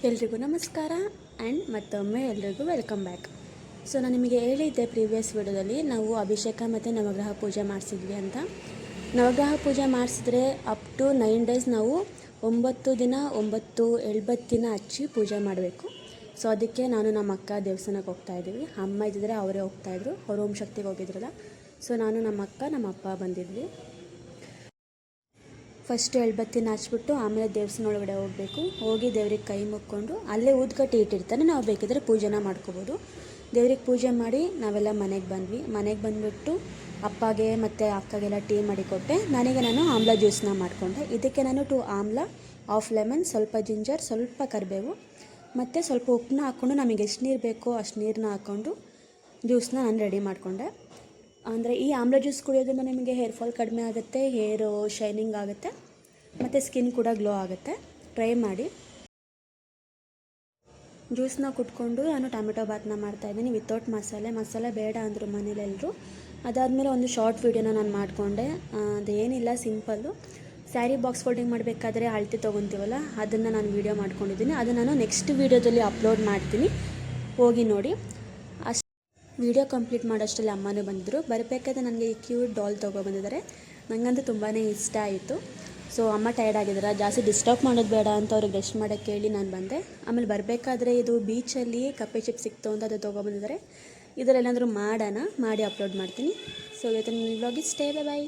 ಎಲ್ರಿಗೂ ನಮಸ್ಕಾರ ಆ್ಯಂಡ್ ಮತ್ತೊಮ್ಮೆ ಎಲ್ರಿಗೂ ವೆಲ್ಕಮ್ ಬ್ಯಾಕ್. ಸೊ ನಾನು ನಿಮಗೆ ಹೇಳಿದ್ದೆ ಪ್ರೀವಿಯಸ್ ವಿಡಿಯೋದಲ್ಲಿ ನಾವು ಅಭಿಷೇಕ ಮತ್ತು ನವಗ್ರಹ ಪೂಜೆ ಮಾಡಿಸಿದ್ವಿ ಅಂತ. ನವಗ್ರಹ ಪೂಜೆ ಮಾಡಿಸಿದ್ರೆ ಅಪ್ ಟು 9 ಡೇಸ್ ನಾವು 9 ದಿನ 9 ಎಳ್ಬತ್ತಿನ ಹಚ್ಚಿ ಪೂಜೆ ಮಾಡಬೇಕು. ಸೊ ಅದಕ್ಕೆ ನಾನು ನಮ್ಮ ಅಕ್ಕ ದೇವಸ್ಥಾನಕ್ಕೆ ಹೋಗ್ತಾಯಿದ್ವಿ. ಅಮ್ಮ ಇದ್ದಿದ್ರೆ ಅವರೇ ಹೋಗ್ತಾಯಿದ್ರು, ಅವ್ರು ಓಂ ಶಕ್ತಿಗೆ ಹೋಗಿದ್ರಲ್ಲ. ಸೊ ನಾನು ನಮ್ಮ ಅಕ್ಕ ನಮ್ಮ ಅಪ್ಪ ಬಂದಿದ್ವಿ. ಫಸ್ಟ್ ಎಳ್ಬತ್ತಿನ ಹಚ್ಬಿಟ್ಟು ಆಮೇಲೆ ದೇವಸ್ಥಾನ ಒಳಗಡೆ ಹೋಗಬೇಕು. ಹೋಗಿ ದೇವ್ರಿಗೆ ಕೈ ಮುಕ್ಕೊಂಡು ಅಲ್ಲೇ ಊದ್ಕಟ್ಟಿ ಇಟ್ಟಿರ್ತಾನೆ, ನಾವು ಬೇಕಿದ್ರೆ ಪೂಜೆನ ಮಾಡ್ಕೋಬೋದು. ದೇವ್ರಿಗೆ ಪೂಜೆ ಮಾಡಿ ನಾವೆಲ್ಲ ಮನೆಗೆ ಬಂದ್ವಿ. ಮನೆಗೆ ಬಂದುಬಿಟ್ಟು ಅಪ್ಪಗೆ ಮತ್ತು ಅಕ್ಕಗೆಲ್ಲ ಟೀ ಮಾಡಿಕೊಟ್ಟೆ. ನಾನು ಆಮ್ಲ ಜ್ಯೂಸನ್ನ ಮಾಡಿಕೊಂಡೆ. ಇದಕ್ಕೆ ನಾನು 2 ಆಮ್ಲ, ಹಾಫ್ ಲೆಮನ್, ಸ್ವಲ್ಪ ಜಿಂಜರ್, ಸ್ವಲ್ಪ ಕರಿಬೇವು ಮತ್ತು ಸ್ವಲ್ಪ ಉಪ್ಪನ್ನ ಹಾಕ್ಕೊಂಡು ನಮಗೆ ಎಷ್ಟು ನೀರು ಬೇಕೋ ಅಷ್ಟು ನೀರನ್ನ ಹಾಕ್ಕೊಂಡು ಜ್ಯೂಸನ್ನ ನಾನು ರೆಡಿ ಮಾಡಿಕೊಂಡೆ. ಅಂದರೆ ಈ ಆಮ್ಲ ಜ್ಯೂಸ್ ಕುಡಿಯೋದ್ರಿಂದ ನಿಮಗೆ ಹೇರ್ ಫಾಲ್ ಕಡಿಮೆ ಆಗುತ್ತೆ, ಹೇರು ಶೈನಿಂಗ್ ಆಗುತ್ತೆ ಮತ್ತು ಸ್ಕಿನ್ ಕೂಡ ಗ್ಲೋ ಆಗುತ್ತೆ. ಟ್ರೈ ಮಾಡಿ. ಜ್ಯೂಸನ್ನ ಕುಟ್ಕೊಂಡು ನಾನು ಟೊಮೆಟೊ ಬಾತನ್ನ ಮಾಡ್ತಾಯಿದ್ದೀನಿ ವಿತೌಟ್ ಮಸಾಲೆ ಬೇಡ ಅಂದರು ಮನೇಲೆಲ್ಲರೂ. ಅದಾದಮೇಲೆ ಒಂದು ಶಾರ್ಟ್ ವೀಡಿಯೋನ ನಾನು ಮಾಡಿಕೊಂಡೆ. ಅದೇನಿಲ್ಲ, ಸಿಂಪಲ್ಲು. ಸ್ಯಾರಿ ಬಾಕ್ಸ್ ಫೋಲ್ಡಿಂಗ್ ಮಾಡಬೇಕಾದ್ರೆ ಅಳತೆ ತೊಗೊತೀವಲ್ಲ, ಅದನ್ನು ನಾನು ವೀಡಿಯೋ ಮಾಡ್ಕೊಂಡಿದ್ದೀನಿ. ಅದು ನಾನು ನೆಕ್ಸ್ಟ್ ವೀಡಿಯೋದಲ್ಲಿ ಅಪ್ಲೋಡ್ ಮಾಡ್ತೀನಿ, ಹೋಗಿ ನೋಡಿ. ವಿಡಿಯೋ ಕಂಪ್ಲೀಟ್ ಮಾಡೋಷ್ಟರಲ್ಲಿ ಅಮ್ಮನೂ ಬಂದಿದ್ದರು. ಬರಬೇಕಾದ್ರೆ ನನಗೆ ಈ ಕ್ಯೂಟ್ ಡಾಲ್ ತೊಗೊಬಂದಿದ್ದಾರೆ. ನನಗಂತೂ ತುಂಬಾ ಇಷ್ಟ ಆಯಿತು. ಸೊ ಅಮ್ಮ ಟಯರ್ಡ್ ಆಗಿದ್ದಾರೆ, ಜಾಸ್ತಿ ಡಿಸ್ಟರ್ಬ್ ಮಾಡೋದು ಬೇಡ ಅಂತ ಅವ್ರಿಗೆ ರೆಸ್ಟ್ ಮಾಡೋಕ್ಕೆ ಹೇಳಿ ನಾನು ಬಂದೆ. ಆಮೇಲೆ ಬರಬೇಕಾದ್ರೆ ಇದು ಬೀಚಲ್ಲಿ ಕಪ್ಪೆ ಚಿಪ್ ಸಿಕ್ತು ಅಂತ ಅದು ತೊಗೊಬಂದಿದ್ದಾರೆ. ಇದರಲ್ಲೇನಾದರೂ ಮಾಡಿ ಅಪ್ಲೋಡ್ ಮಾಡ್ತೀನಿ. ಸೊ ಇವತ್ತಿನ ವ್ಲಾಗ್ ಇಷ್ಟೇ. ಬಾಯ್.